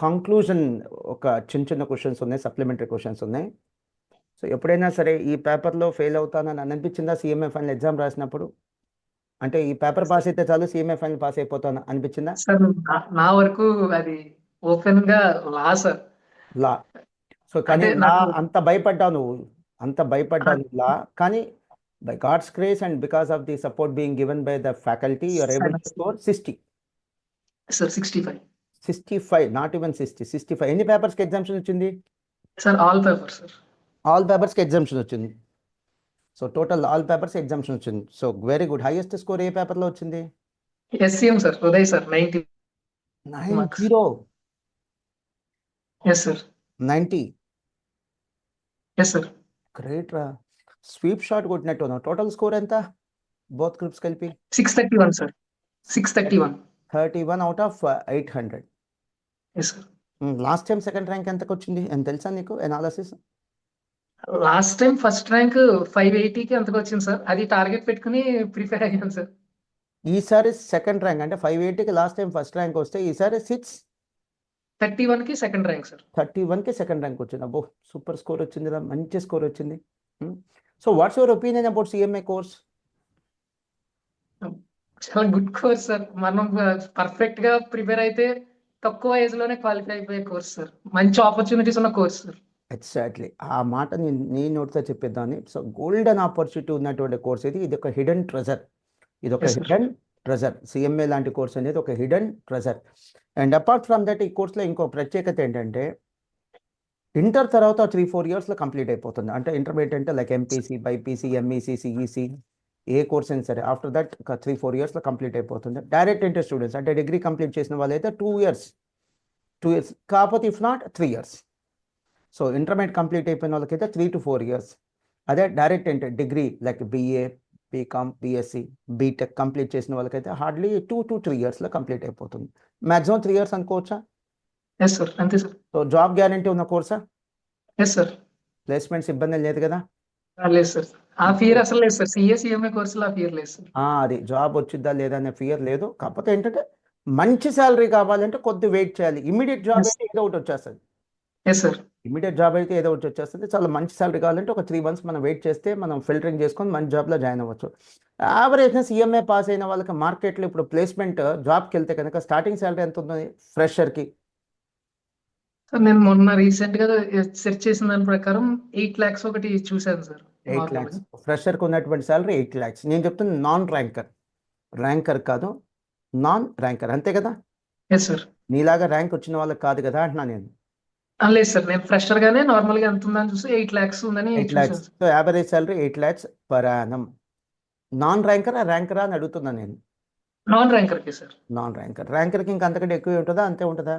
Conclusion ఒక చిన్న questions ఉన్నాయి, సప్లిమెంటరీ క్వశ్చన్స్ ఉన్నాయి. సో ఎప్పుడైనా సరే ఈ పేపర్లో ఫెయిల్ అవుతానని అనిపించిందా సిఎంఏ ఫైనల్ ఎగ్జామ్ రాసినప్పుడు? అంటే ఈ పేపర్ పాస్ అయితే చాలు సిఎంఏ ఫైనల్ పాస్ అయిపోతాను అనిపించిందా? సార్ నా వరకు అది ఓపెన్ గా లా సార్. లా. సో కానీ అంటే లా నాకు అంత భయపడ్డావు నువ్వు, అంత భయపడ్డావు నువ్వు లా. కానీ by God's grace and because of the support being given by the faculty you are able to score 60. Sir 65. 65, not even 60, 65. ఎన్ని పేపర్స్కి ఎగ్జామ్షన్ వచ్చింది? Sir all paper sir. All పేపర్స్కి ఎగ్జామ్షన్ వచ్చింది. So total all papers exemption వచ్చింది. So very good. Highest score ఏ పేపర్లో వచ్చింది? SCM sir, Uday sir 90 marks. 90. Yes sir. 90. Yes sir. Great రా. స్వీప్ షాట్ కొట్టినట్టు ఉన్నావు. టోటల్ స్కోర్ ఎంత బోత్ గ్రూప్స్ కలిపి? 631 sir. 631. 31 out of 800. Yes sir. Last time second rank ఎంతకు వచ్చింది అని తెలుసా నీకు? Analysis last time first rank 580కి అంతకు వచ్చింది సార్. అది టార్గెట్ పెట్టుకుని ప్రిపేర్ అయ్యాను సార్. ఈసారి సెకండ్ ర్యాంక్ అంటే 580కి లాస్ట్ టైం ఫస్ట్ ర్యాంక్ వస్తే ఈసారి 31కి సెకండ్ ర్యాంక్ సార్. 31కి సెకండ్ ర్యాంక్ వచ్చింది. అబ్బో సూపర్ స్కోర్ వచ్చింది, మంచి స్కోర్ వచ్చింది. So what's your opinion about CMA course? చాలా గుడ్ కోర్స్ సార్. మనం పర్ఫెక్ట్ గా ప్రిపేర్ అయితే తక్కువ ఏజ్ లోనే క్వాలిఫై అయిపోయే కోర్స్ సార్. మంచి ఆపర్చునిటీస్ ఉన్న కోర్స్ సార్. ఎగ్జాక్ట్లీ ఆ మాట నీ నోటితో చెప్పేద్దాన్ని. సో గోల్డెన్ ఆపర్చునిటీ ఉన్నటువంటి కోర్స్ ఇది ఒక హిడెన్ ట్రెజర్. ఇది ఒక Yes, sir. Hidden treasure. CMA లాంటి కోర్స్ అనేది ఒక hidden treasure. And apart from that ఈ కోర్సులో ఇంకో ప్రత్యేకత ఏంటంటే ఇంటర్ తర్వాత 3-4 ఇయర్స్లో కంప్లీట్ అయిపోతుంది. అంటే ఇంటర్మీడియట్ అంటే like MPC, BiPC, MEC, CEC ఏ కోర్స్ అయినా సరే ఆఫ్టర్ దట్ 3-4 ఇయర్స్లో కంప్లీట్ అయిపోతుంది. డైరెక్ట్ ఇంటర్ స్టూడెంట్స్ అంటే డిగ్రీ కంప్లీట్ చేసిన వాళ్ళైతే 2 ఇయర్స్ కాకపోతే if not 3 years. So intermediate complete అయిపోయిన వాళ్ళకైతే 3 to 4 ఇయర్స్. అదే direct inter degree like BA, BCom, BSc, BTech complete చేసిన వాళ్ళకైతే హార్డ్లీ 2 to 3 ఇయర్స్లో కంప్లీట్ అయిపోతుంది. మ్యాక్సిమం 3 ఇయర్స్ అనుకోవచ్చా? ఎస్ సార్, అంతే సార్. సో జాబ్ గ్యారంటీ ఉన్న కోర్సా? Yes sir. ప్లేస్మెంట్స్ ఇబ్బంది లేదు కదా? లేదు సార్. ఆ ఫియర్ అసలు లేదు సార్. సిఎస్ఈఎంఏ కోర్సులో ఆ ఫియర్ లేదు సార్. అది జాబ్ వచ్చిద్దా లేదా అనే ఫియర్ లేదు. కాకపోతే ఏంటంటే మంచి శాలరీ కావాలంటే కొద్ది వెయిట్ చేయాలి. Immediate job Yes. అయితే ఏదో ఒకటి వచ్చేస్తుంది. Yes sir. ఇమీడియట్ జాబ్ అయితే ఏదో ఒకటి వచ్చేస్తుంది. చాలా మంచి శాలరీ కావాలంటే ఒక 3 months మనం వెయిట్ చేస్తే మనం ఫిల్టరింగ్ చేసుకొని మంచి జాబ్లో జాయిన్ అవ్వచ్చు. యావరేజ్గా సిఎంఏ పాస్ అయిన వాళ్ళకి మార్కెట్లో ఇప్పుడు ప్లేస్మెంట్ జాబ్కి వెళ్తే కనుక స్టార్టింగ్ శాలరీ ఎంత ఉంటుంది ఫ్రెషర్కి? సార్ నేను మొన్న రీసెంట్ గా సెర్చ్ చేసిన దాని ప్రకారం 8 lakhs ఒకటి చూశాను సార్. 8 lakhs. ఫ్రెషర్కి ఉన్నటువంటి శాలరీ 8 lakhs. నేను చెప్తున్నా నాన్ ర్యాంకర్ కాదు, నాన్ ర్యాంకర్, అంతే కదా? Yes sir. నీలాగా ర్యాంక్ వచ్చిన వాళ్ళకి కాదు కదా అంటున్నా నేను. లేదు సార్, నేను ఫ్రెషర్ గానే నార్మల్ గా ఎంత ఉందని చూసి 8 lakhs ఉందని 8 చూశాను lakhs. Sir. So average salary 8 lakhs per annum. Non ర్యాంకరా అని అడుగుతున్నాను నేను. నాన్ ర్యాంకర్ కి సార్. నాన్ ర్యాంకర్కి ఇంకా అంతకంటే ఎక్కువ ఉంటుందా? అంతే ఉంటుందా?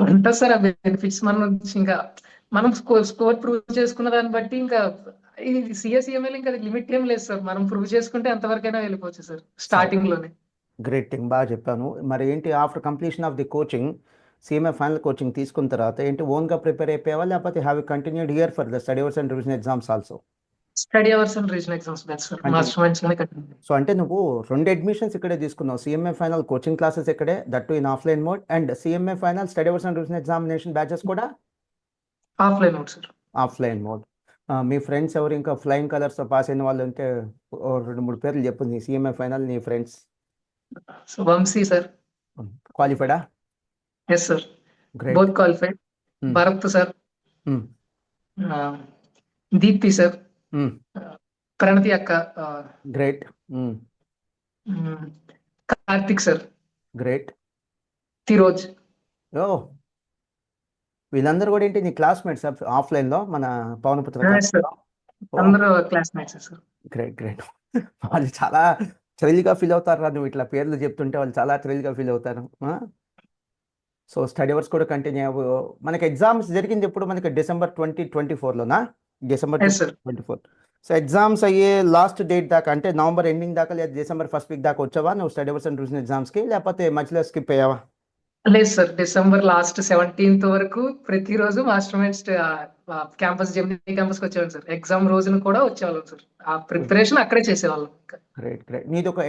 ఉంటుంది సార్. ఆ బెనిఫిట్స్ ఇంకా మనం స్కోర్ ప్రూవ్ చేసుకున్న దాన్ని బట్టి ఇంకా ఇది సిఎస్ఈఎంఏ ఇంకా లిమిట్ ఏం లేదు సార్. మనం ప్రూవ్ చేసుకుంటే ఎంతవరకైనా వెళ్ళిపోవచ్చు సార్ స్టార్టింగ్ లోనే. గ్రేట్ థింగ్, బాగా చెప్పాను. మరి ఏంటి after completion of the coaching, CMA final coaching తీసుకున్న తర్వాత ఏంటి ఓన్గా ప్రిపేర్ అయిపోయావా లేకపోతే have continued here for the study hours and revision exams also? Study hours and regional exams batch sir. Master minds లోనే కంటిన్యూ. సో అంటే నువ్వు 2 admissions ఇక్కడే తీసుకున్నావు. సిఎంఏ ఫైనల్ కోచింగ్ క్లాసెస్ ఇక్కడే, that in offline mode, and CMA final study hours and revision examination batches కూడా offline mode sir. Offline mode. మీ friends ఎవరు ఇంకా ఫ్లయింగ్ కలర్స్తో పాస్ అయిన వాళ్ళు ఉంటే 2-3 పేర్లు చెప్పు. నీ సిఎంఏ ఫైనల్ నీ ఫ్రెండ్స్. So Vamshi sir. క్వాలిఫైడా? Yes sir, great. Both qualified. Bharat sir, Deepti sir, Pranathi అక్క, గ్రేట్. Karthik sir, great. తిరోజ్. ఓ వీళ్ళందరూ కూడా ఏంటి నీ క్లాస్మేట్స్ ఆఫ్లైన్లో మన పవనపుత్ర Yes, sir. అందరూ క్లాస్మేట్స్ సార్. గ్రేట్. వాళ్ళు చాలా థ్రిల్గా ఫీల్ అవుతారు రా, నువ్వు ఇట్లా పేర్లు చెప్తుంటే వాళ్ళు చాలా థ్రిల్గా ఫీల్ అవుతారు. సో స్టడీ అవర్స్ కూడా కంటిన్యూ అవ్వు. మనకి ఎగ్జామ్స్ జరిగింది ఎప్పుడు? మనకి December 2024లోనా? December Yes, sir. 2024. So exams అయ్యే లాస్ట్ డేట్ దాకా అంటే నవంబర్ ఎండింగ్ దాకా లేదా December 1st week దాకా వచ్చావా నువ్వు స్టడీ అవర్స్ అండ్ రివిజన్ ఎగ్జామ్స్కి, లేకపోతే మధ్యలో స్కిప్ అయ్యావా? లేదు సార్, డిసెంబర్ లాస్ట్ 17th వరకు ప్రతిరోజు మాస్టర్ మైండ్స్ క్యాంపస్ జెమినీ క్యాంపస్కి వచ్చేవాళ్ళం సార్. ఎగ్జామ్ రోజున కూడా వచ్చేవాళ్ళం సార్. ఆ ప్రిపరేషన్ అక్కడే చేసేవాళ్ళం. గ్రేట్. నీది ఒక